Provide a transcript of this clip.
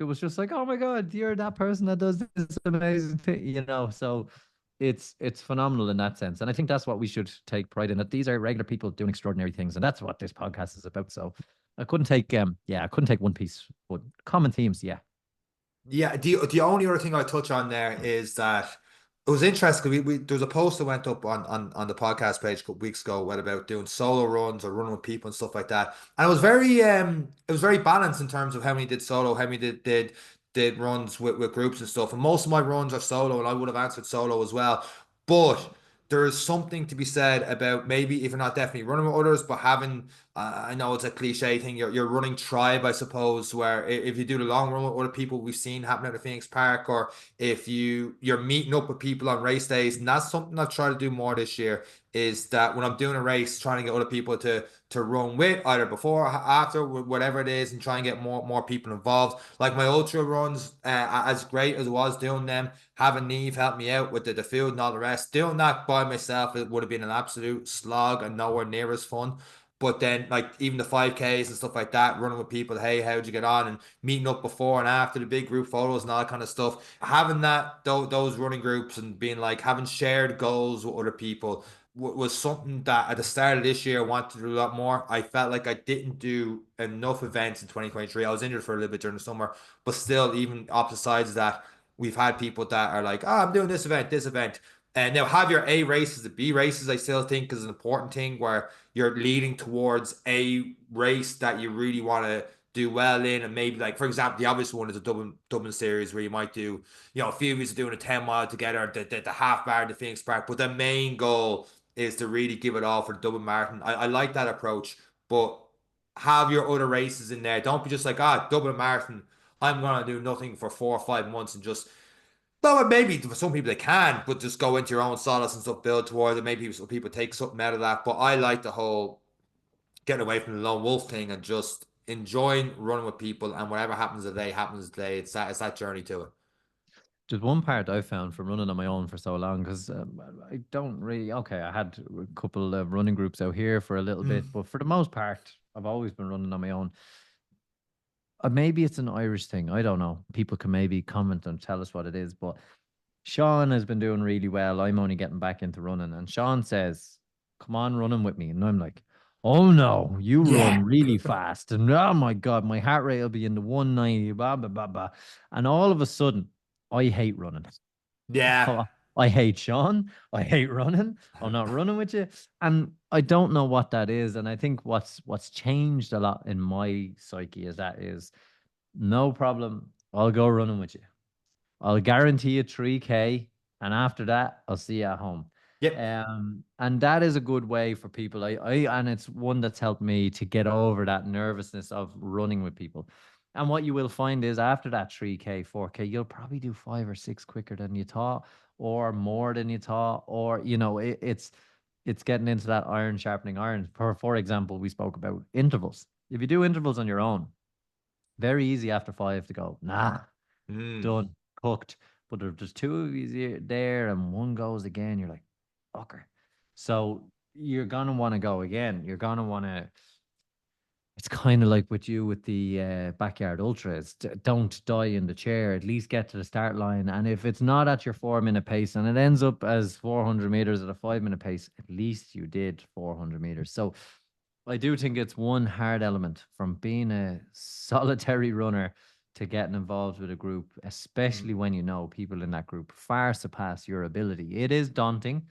it was just like, oh my God, you're that person that does this amazing thing, So it's phenomenal in that sense. And I think that's what we should take pride in, that these are regular people doing extraordinary things. And that's what this podcast is about. So I couldn't take one piece, but common themes, yeah. Yeah, the only other thing I touch on there is that it was interesting. There was a post that went up on the podcast page a couple weeks ago, what about doing solo runs or running with people and stuff like that. And it was very balanced in terms of how many did solo, how many did runs with groups and stuff. And most of my runs are solo, and I would have answered solo as well. But there is something to be said about, maybe if you're not definitely running with others, but having, I know it's a cliche thing, you're running tribe, I suppose, where if you do the long run with other people, we've seen happen at the Phoenix Park, or if you're meeting up with people on race days. And that's something I've tried to do more this year, is that when I'm doing a race, trying to get other people to run with, either before or after, whatever it is, and try and get more people involved. Like my ultra runs, as great as it was doing them, having Neve help me out with the food and all the rest, doing that by myself, it would have been an absolute slog and nowhere near as fun. But then, like, even the 5Ks and stuff like that, running with people, hey, how'd you get on? And meeting up before and after the big group photos and all that kind of stuff. Having those running groups and being like, having shared goals with other people was something that at the start of this year I wanted to do a lot more. I felt like I didn't do enough events in 2023. I was injured for a little bit during the summer, but still, even opposite sides of that, we've had people that are like, oh, I'm doing this event. And now have your A races, the B races, I still think is an important thing, where you're leading towards a race that you really want to do well in. And maybe, like, for example, the obvious one is a Dublin series, where you might do, a few of you are doing a 10 mile together, the half bar in the Phoenix Park. But the main goal is to really give it all for the Dublin Marathon. I like that approach, but have your other races in there. Don't be just like, Dublin Marathon, I'm gonna do nothing for 4 or 5 months and just, no, maybe for some people they can, but just go into your own solace and stuff, build towards it. Maybe some people take something out of that. But I like the whole getting away from the lone wolf thing and just enjoying running with people, and whatever happens today happens today. It's that journey to it. Just one part I found from running on my own for so long, because I don't really, okay, I had a couple of running groups out here for a little bit, but for the most part, I've always been running on my own. Maybe it's an Irish thing. I don't know. People can maybe comment and tell us what it is, but Sean has been doing really well. I'm only getting back into running, and Sean says, "Come on, running with me." And I'm like, "Oh no, you Yeah. run really fast." And oh my God, my heart rate will be in the 190, blah, blah, blah, blah. And all of a sudden, I hate running. Yeah. Oh, I hate Sean. I hate running. I'm not running with you. And I don't know what that is. And I think what's changed a lot in my psyche is no problem. I'll go running with you. I'll guarantee you 3K, and after that, I'll see you at home. Yep. And that is a good way for people. And it's one that's helped me to get over that nervousness of running with people. And what you will find is, after that 3K, 4K, you'll probably do 5 or 6 quicker than you thought, or more than you thought, or it's getting into that iron sharpening iron. For example, we spoke about intervals. If you do intervals on your own, very easy after 5 to go, nah, Mm. done, cooked. But if there's two of you there and one goes again, you're like, fucker. So you're gonna want to go again. You're gonna want to. It's kind of like with you with the backyard ultras. Don't die in the chair. At least get to the start line. And if it's not at your 4 minute pace and it ends up as 400 meters at a 5 minute pace, at least you did 400 meters. So I do think it's one hard element from being a solitary runner to getting involved with a group, especially when you know people in that group far surpass your ability. It is daunting,